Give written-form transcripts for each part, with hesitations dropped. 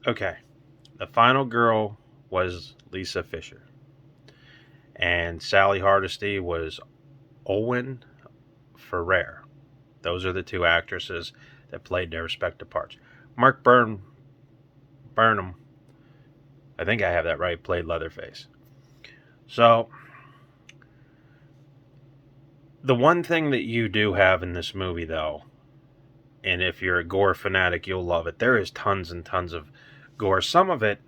Okay. The final girl was Lisa Fisher. And Sally Hardesty was Owen Ferrer. Those are the two actresses that played their respective parts. Burnham, I think I have that right, played Leatherface. So, the one thing that you do have in this movie, though, and if you're a gore fanatic, you'll love it, there is tons and tons of gore. Some of it,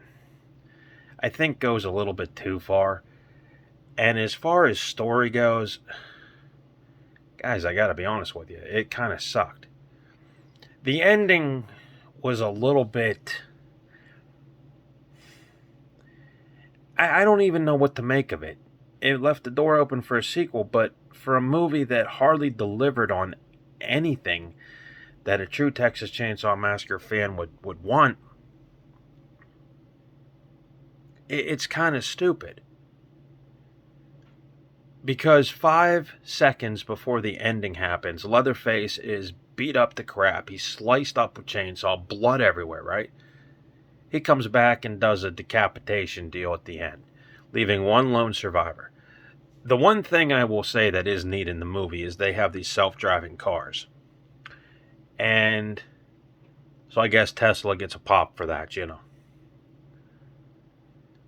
I think, goes a little bit too far. And as far as story goes, guys, I gotta be honest with you, it kind of sucked. The ending was a little bit. I don't even know what to make of it. It left the door open for a sequel, but for a movie that hardly delivered on anything that a true Texas Chainsaw Massacre fan would want, it's kind of stupid. Because 5 seconds before the ending happens, Leatherface is beat up to crap. He's sliced up with chainsaw, blood everywhere, right? He comes back and does a decapitation deal at the end, leaving one lone survivor. The one thing I will say that is neat in the movie is they have these self-driving cars. And so I guess Tesla gets a pop for that, you know.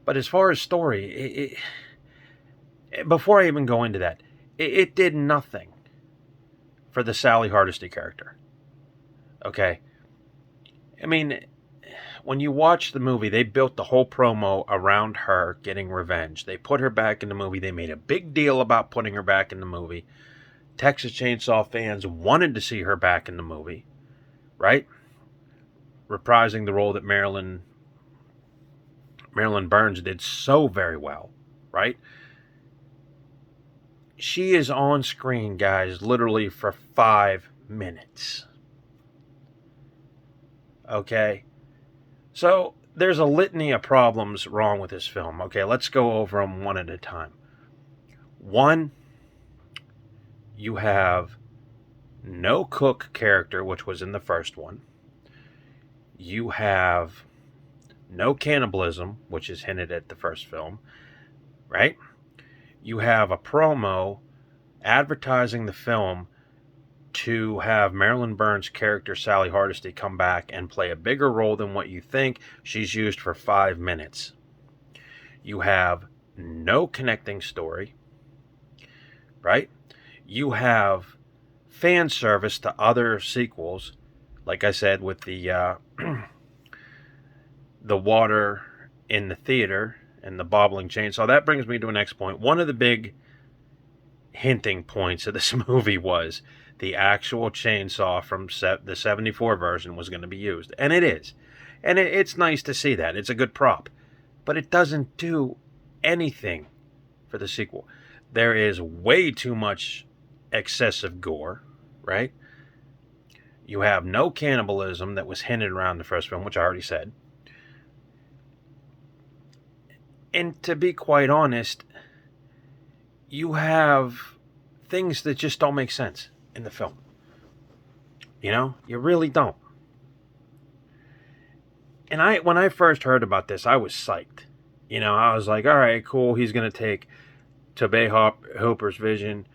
But as far as story, before I even go into that, it did nothing for the Sally Hardesty character. Okay? I mean, when you watch the movie, they built the whole promo around her getting revenge. They put her back in the movie. They made a big deal about putting her back in the movie. Texas Chainsaw fans wanted to see her back in the movie, right? Reprising the role that Marilyn Burns did so very well, right? She is on screen, guys, literally for 5 minutes. Okay? So, there's a litany of problems wrong with this film. Okay, let's go over them one at a time. One, you have no cook character, which was in the first one. You have no cannibalism, which is hinted at the first film, right? You have a promo advertising the film to have Marilyn Burns' character Sally Hardesty come back and play a bigger role than what you think. She's used for 5 minutes. You have no connecting story, right? You have fan service to other sequels, like I said, with the the water in the theater and the bobbling chainsaw. That brings me to a next point. One of the big hinting points of this movie was the actual chainsaw from the 74 version was going to be used. And it is. And it's nice to see that. It's a good prop. But it doesn't do anything for the sequel. There is way too much excessive gore, right? You have no cannibalism that was hinted around the first film, which I already said. And to be quite honest, you have things that just don't make sense in the film. You know, you really don't. And when I first heard about this, I was psyched. You know, I was like, all right, cool. He's going to take Tobe Hooper's vision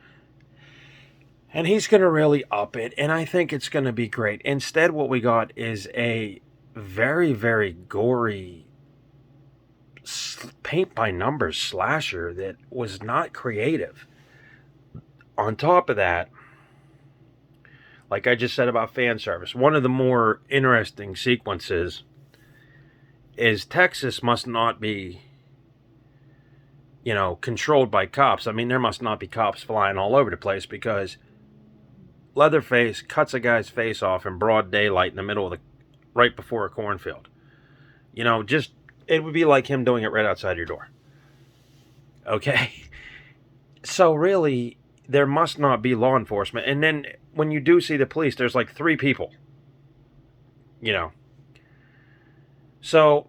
and he's going to really up it. And I think it's going to be great. Instead, what we got is a very, very gory paint by numbers slasher that was not creative. On top of that, like I just said about fan service, one of the more interesting sequences is Texas must not be, you know, controlled by cops. I mean, there must not be cops flying all over the place because Leatherface cuts a guy's face off in broad daylight in the middle of right before a cornfield. You know, just, it would be like him doing it right outside your door. Okay? So really, there must not be law enforcement. And then when you do see the police, there's like 3 people. You know. So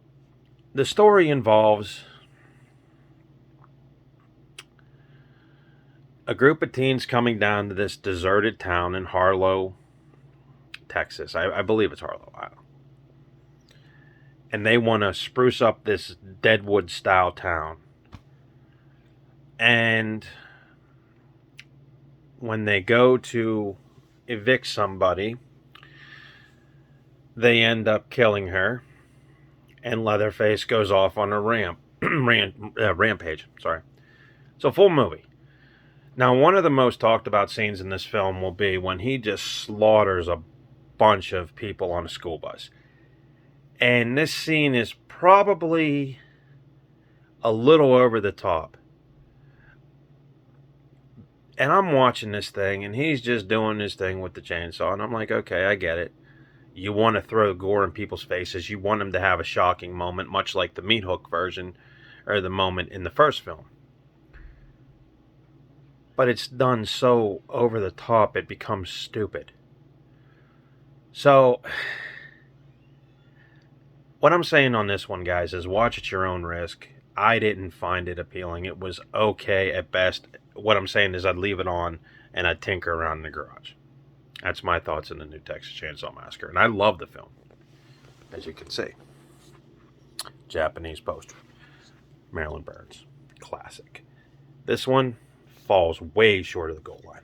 the story involves a group of teens coming down to this deserted town in Harlow, Texas. I believe it's Harlow. and they want to spruce up this Deadwood style town. And when they go to evict somebody, they end up killing her, and Leatherface goes off on a rampage. Sorry. So full movie. Now, one of the most talked about scenes in this film will be when he just slaughters a bunch of people on a school bus. And this scene is probably a little over the top. And I'm watching this thing, and he's just doing his thing with the chainsaw. And I'm like, okay, I get it. You want to throw gore in people's faces. You want them to have a shocking moment, much like the meat hook version, or the moment in the first film. But it's done so over the top, it becomes stupid. So, what I'm saying on this one, guys, is watch at your own risk. I didn't find it appealing. It was okay at best. What I'm saying is I'd leave it on and I'd tinker around in the garage. That's my thoughts on the new Texas Chainsaw Massacre. And I love the film, as you can see. Japanese poster. Marilyn Burns. Classic. This one falls way short of the goal line.